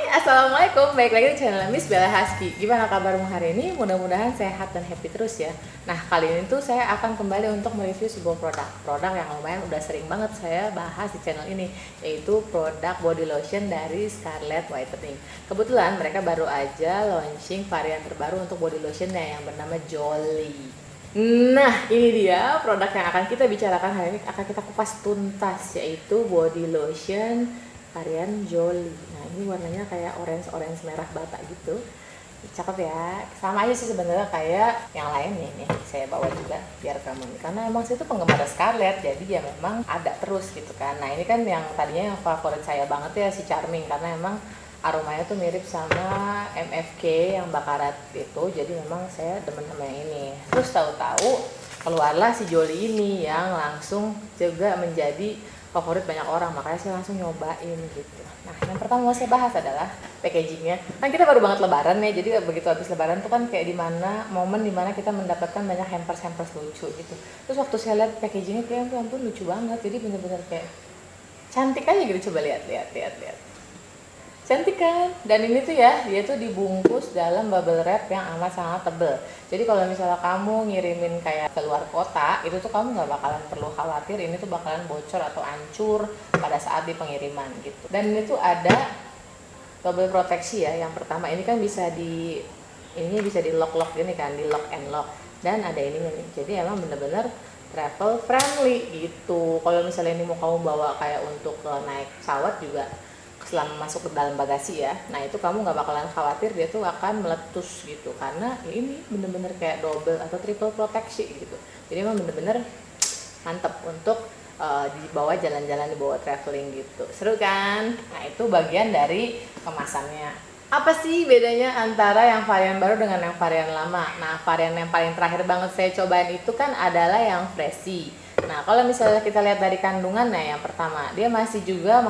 Assalamualaikum, balik lagi di channel Miss Bella Husky. Gimana kabarmu hari ini? Mudah-mudahan sehat dan happy terus ya. Nah, kali ini tuh saya akan kembali untuk mereview sebuah produk yang lumayan udah sering banget saya bahas di channel ini, yaitu produk body lotion dari Scarlett Whitening. Kebetulan mereka baru aja launching varian terbaru untuk body lotionnya yang bernama Jolly. Nah, ini dia produk yang akan kita bicarakan hari ini, akan kita kupas tuntas, yaitu body lotion varian Jolly. Nah, ini warnanya kayak orange merah bata gitu. Cakep ya. Sama aja sih sebenarnya kayak yang lain nih. Saya bawa juga biar kamu nih. Karena emang saya tuh penggemar Scarlett, jadi ya memang ada terus gitu kan. Nah, ini kan yang tadinya yang favorit saya banget ya si Charming, karena emang aromanya tuh mirip sama MFK yang bakarat itu. Jadi memang saya demen sama yang ini. Terus tahu-tahu keluarlah si Jolly ini yang langsung juga menjadi favorit banyak orang, makanya saya langsung nyobain gitu. Nah, yang pertama mau saya bahas adalah packagingnya. Kan kita baru banget lebaran ya, jadi begitu habis lebaran tuh kan kayak momen dimana kita mendapatkan banyak hampers lucu gitu. Terus waktu saya lihat packagingnya kayak ampun lucu banget, jadi bener-bener kayak cantik aja gitu. Coba lihat. Cantik kan? Dan ini tuh ya, dia tuh dibungkus dalam bubble wrap yang amat sangat tebel. Jadi kalau misalnya kamu ngirimin kayak ke luar kota, itu tuh kamu nggak bakalan perlu khawatir ini tuh bakalan bocor atau hancur pada saat di pengiriman gitu. Dan ini tuh ada double proteksi ya. Yang pertama ini kan bisa di lock gini kan, di lock and lock. Dan ada ininya nih. Jadi emang bener-bener travel friendly gitu. Kalau misalnya ini mau kamu bawa kayak untuk naik pesawat juga, selama masuk ke dalam bagasi ya, nah itu kamu nggak bakalan khawatir dia tuh akan meletus gitu, karena ya ini bener-bener kayak double atau triple proteksi gitu. Jadi emang bener-bener mantep untuk dibawa jalan-jalan, dibawa traveling gitu. Seru kan? Nah, itu bagian dari kemasannya. Apa sih bedanya antara yang varian baru dengan yang varian lama? Nah, varian yang paling terakhir banget saya cobain itu kan adalah yang Freshy. Nah, kalau misalnya kita lihat dari kandungannya, yang pertama, dia masih juga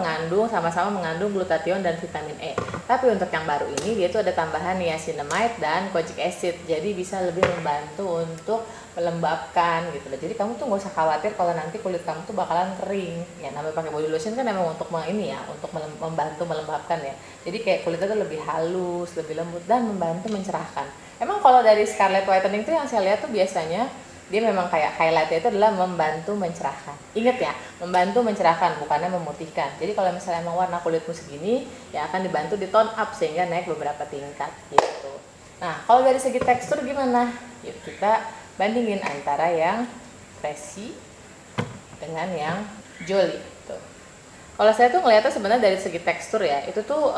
sama-sama mengandung glutathione dan vitamin E. Tapi untuk yang baru ini, dia tuh ada tambahan niacinamide dan kojic acid. Jadi bisa lebih membantu untuk melembabkan gitu loh. Jadi kamu tuh nggak usah khawatir kalau nanti kulit kamu tuh bakalan kering. Ya, namanya pakai body lotion kan memang untuk untuk membantu melembabkan ya. Jadi kayak kulitnya tuh lebih halus, lebih lembut dan membantu mencerahkan. Emang kalau dari Scarlett Whitening tuh yang saya lihat tuh biasanya dia memang kayak highlightnya itu adalah membantu mencerahkan. Ingat ya, membantu mencerahkan, bukannya memutihkan. Jadi kalau misalnya emang warna kulitmu segini, ya akan dibantu di tone up sehingga naik beberapa tingkat gitu. Nah, kalau dari segi tekstur gimana? Yuk kita bandingin antara yang Freshy dengan yang Jolly. Tuh. Kalau saya tuh ngeliatnya sebenarnya dari segi tekstur ya, itu tuh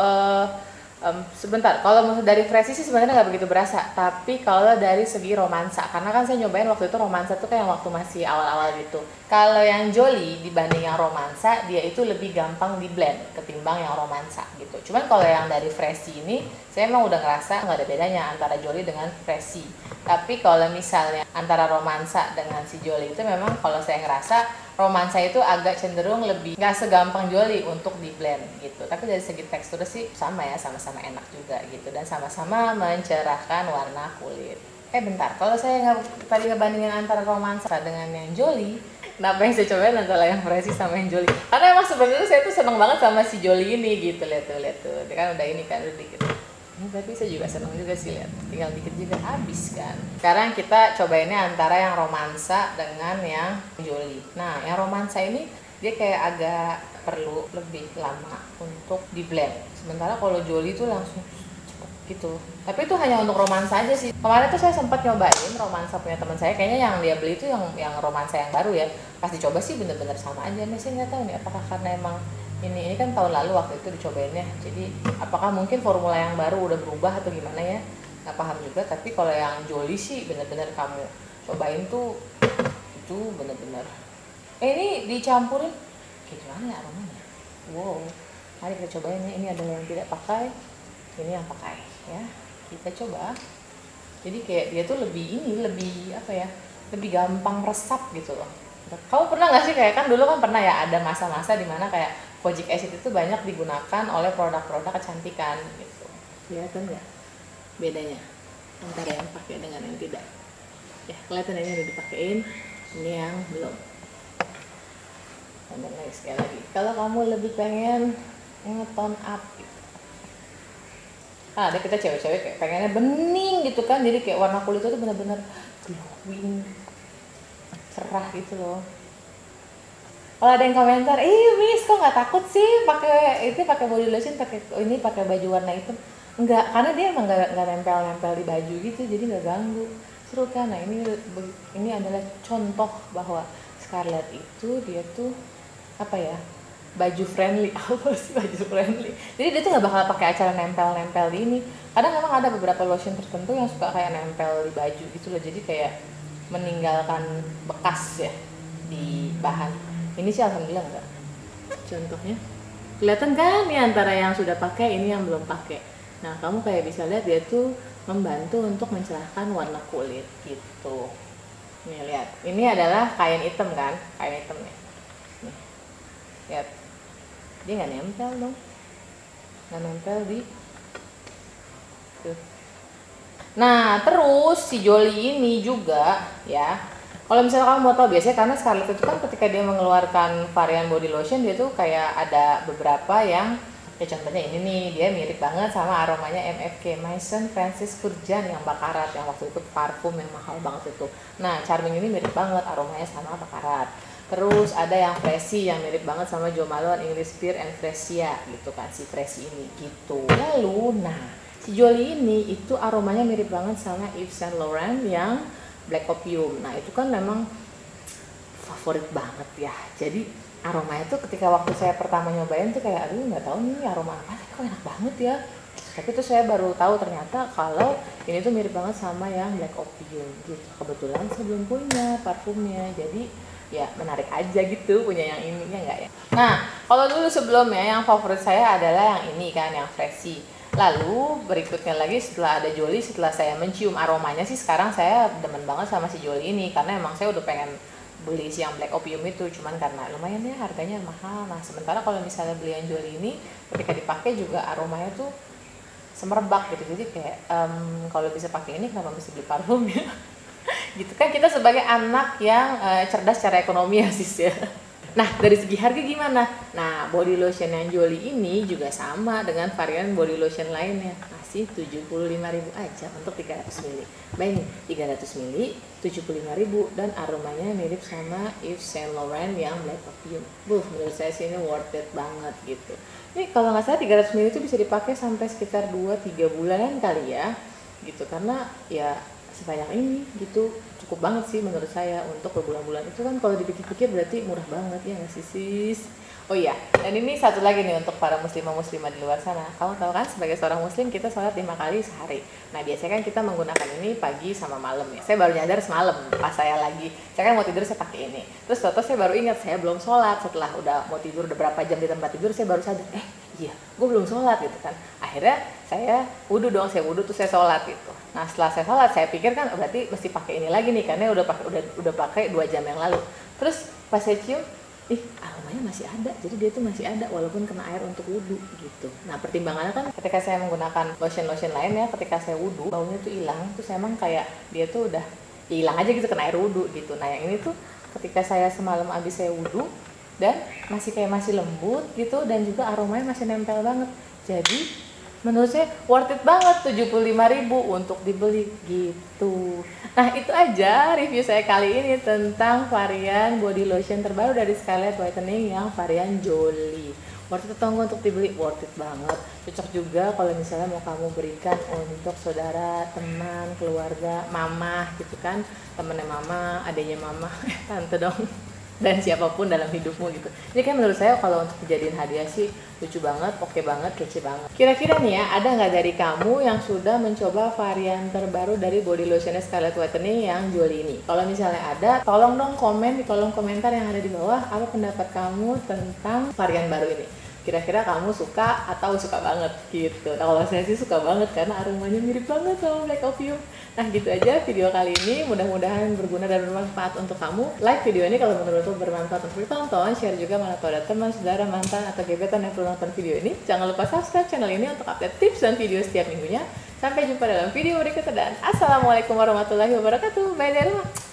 sebentar, kalau dari Freshy sih sebenarnya nggak begitu berasa, tapi kalau dari segi romansa, karena kan saya nyobain waktu itu romansa tuh kayak waktu masih awal-awal gitu. Kalau yang Jolly dibanding yang romansa, dia itu lebih gampang di blend ketimbang yang romansa gitu. Cuman kalau yang dari Freshy ini, saya emang udah ngerasa nggak ada bedanya antara Jolly dengan Freshy. Tapi kalau misalnya antara romansa dengan si Jolly itu memang kalau saya ngerasa romansa itu agak cenderung lebih nggak segampang Jolly untuk di blend gitu. Tapi dari segi tekstur sih sama ya, sama-sama enak juga gitu, dan sama-sama mencerahkan warna kulit. Bentar, kalau saya tadi ngebandingin antara romansa dengan yang Jolly, kenapa yang saya cobain antara yang Freshy sama yang Jolly? Karena emang sebenarnya saya tuh seneng banget sama si Jolly ini gitu. Lihat tuh, dia kan udah ini kan udah dikit. Tapi saya juga seneng juga sih, lihat tinggal dikit juga habis kan. Sekarang kita cobainnya antara yang romansa dengan yang Jolly. Nah, yang romansa ini dia kayak agak perlu lebih lama untuk di blend, sementara kalau Jolly itu langsung gitu. Tapi itu hanya untuk romansa aja sih. Kemarin tuh saya sempat nyobain romansa punya teman saya, kayaknya yang dia beli itu yang romansa yang baru ya. Pas dicoba sih bener-bener sama aja. Nih saya nggak tahu nih apakah karena emang ini kan tahun lalu waktu itu dicobainnya, jadi apakah mungkin formula yang baru udah berubah atau gimana ya, nggak paham juga. Tapi kalau yang Jolly sih bener-bener kamu cobain tuh itu bener-bener ini dicampurin gimana ya aromanya. Wow, mari kita cobain ya. Ini adalah yang tidak pakai, ini yang pakai ya, kita coba. Jadi kayak dia tuh lebih apa ya, lebih gampang resap gitu loh. Kamu pernah nggak sih kayak, kan dulu kan pernah ya ada masa-masa dimana kayak kojic acid itu banyak digunakan oleh produk-produk kecantikan gitu. Kelihatan nggak bedanya antara yang pakai dengan yang tidak? Ya kelihatan, ini udah dipakein, ini yang belum. Dan lagi sekali lagi, kalau kamu lebih pengen nge-tone up gitu, Kan ada kita cewek-cewek kayak pengennya bening gitu kan, jadi kayak warna kulit itu benar-benar glowing, cerah gitu loh. Kalau ada yang komentar, Miss kok nggak takut sih pakai body lotion, pakai baju warna hitam? Enggak, karena dia emang nggak nempel-nempel di baju gitu, jadi nggak ganggu. Seru kan? Nah ini adalah contoh bahwa Scarlett itu dia tuh apa ya, baju friendly. Apa sih baju friendly? Jadi dia tuh nggak bakal pakai acara nempel-nempel di ini. Kadang memang ada beberapa lotion tertentu yang suka kayak nempel di baju gitu loh, jadi kayak meninggalkan bekas ya di bahan. Ini sih alhamdulillah enggak. Contohnya kelihatan kan nih antara yang sudah pakai ini yang belum pakai. Nah kamu kayak bisa lihat dia tuh membantu untuk mencerahkan warna kulit gitu. Nih lihat, ini adalah kain hitam kan, kain hitam nih. Nih, lihat, dia nggak nempel dong, nggak nempel di tuh. Nah terus si Jolie ini juga ya, kalau misalnya kamu mau tahu, biasanya karena Scarlett itu kan ketika dia mengeluarkan varian body lotion dia tuh kayak ada beberapa yang ya, contohnya ini nih, dia mirip banget sama aromanya MFK, Maison Francis Kurkdjian yang bakarat, yang waktu itu parfum yang mahal banget itu. Nah Charming ini mirip banget aromanya sama bakarat. Terus ada yang Freshy yang mirip banget sama Jo Malone, English Pear and Fresia gitu kan, si Freshy ini gitu. Lalu nah si Jolie ini itu aromanya mirip banget sama Yves Saint Laurent yang Black Opium. Nah itu kan memang favorit banget ya. Jadi aromanya tuh ketika waktu saya pertama nyobain tuh kayak aduh nggak tahu nih aroma apa, kok enak banget ya. Tapi tuh saya baru tahu ternyata kalau ini tuh mirip banget sama yang Black Opium gitu. Kebetulan saya belum punya parfumnya, jadi ya menarik aja gitu punya yang ininya enggak ya. Nah kalau dulu sebelumnya yang favorit saya adalah yang ini kan, yang Freshy. Lalu berikutnya lagi setelah ada Jolie, setelah saya mencium aromanya sih sekarang saya demen banget sama si Jolie ini, karena emang saya udah pengen beli si yang Black Opium itu, cuman karena lumayan ya harganya mahal. Nah sementara kalau misalnya beli yang Jolie ini ketika dipakai juga aromanya tuh semerbak gitu, jadi kayak kalau bisa pakai ini kenapa mesti beli parfum ya. Gitu kan, kita sebagai anak yang cerdas secara ekonomi ya sis ya. Nah dari segi harga gimana? Nah body lotion yang Jolie ini juga sama dengan varian body lotion lainnya, masih 75.000 aja untuk 300 ml. Bayangin 300 ml 75.000 dan aromanya mirip sama Yves Saint Laurent yang Black Opium. Menurut saya sih ini worth it banget gitu. Ini kalau nggak salah 300 ml itu bisa dipakai sampai sekitar 2-3 bulanan kali ya gitu, karena ya sebanyak ini gitu cukup banget sih menurut saya untuk berbulan-bulan. Itu kan kalau dipikir-pikir berarti murah banget ya nggak sih sis? Oh iya, dan ini satu lagi nih untuk para muslimah-muslimah di luar sana. Kamu tahu kan sebagai seorang muslim kita sholat 5 kali sehari. Nah biasanya kan kita menggunakan ini pagi sama malam ya. Saya baru nyadar semalam pas saya kan mau tidur saya pakai ini. Terus waktu saya baru ingat saya belum sholat, setelah udah mau tidur udah berapa jam di tempat tidur saya baru sadar, iya gue belum sholat gitu kan. Akhirnya saya wudhu tuh saya sholat gitu. Nah setelah saya sholat saya pikir kan berarti mesti pakai ini lagi nih, karena udah pakai 2 jam yang lalu. Terus pas saya cium, aromanya masih ada, jadi dia tuh masih ada walaupun kena air untuk wudhu gitu. Nah pertimbangannya kan ketika saya menggunakan lotion lain ya, ketika saya wudhu baunya tuh hilang, terus emang kayak dia tuh udah hilang aja gitu kena air wudhu gitu. Nah yang ini tuh ketika saya semalam abis saya wudhu dan masih lembut gitu, dan juga aromanya masih nempel banget. Jadi menurut saya worth it banget 75.000 untuk dibeli gitu. Nah itu aja review saya kali ini tentang varian body lotion terbaru dari Scarlett Whitening yang varian Jolie. Worth it atau enggak untuk dibeli? Worth it banget. Cocok juga kalau misalnya mau kamu berikan untuk saudara, teman, keluarga, mama gitu kan, temennya mama, adanya mama, tante dong, dan siapapun dalam hidupmu gitu. Ini kan menurut saya kalau untuk kejadian hadiah sih lucu banget, oke banget, kece banget. Kira-kira nih ya, ada nggak dari kamu yang sudah mencoba varian terbaru dari body lotion Scarlett Whitening yang Jolie ini? Kalau misalnya ada, tolong dong komen di kolom komentar yang ada di bawah apa pendapat kamu tentang varian baru ini. Kira-kira kamu suka atau suka banget gitu. Nah kalau saya sih suka banget karena aromanya mirip banget sama Black Opium. Nah gitu aja video kali ini, mudah-mudahan berguna dan bermanfaat untuk kamu. Like video ini kalau menurutmu bermanfaat untuk ditonton, share juga mana pada teman, saudara, mantan, atau gebetan yang perlu nonton video ini. Jangan lupa subscribe channel ini untuk update tips dan video setiap minggunya. Sampai jumpa dalam video berikutnya dan assalamualaikum warahmatullahi wabarakatuh. Bye dari rumah.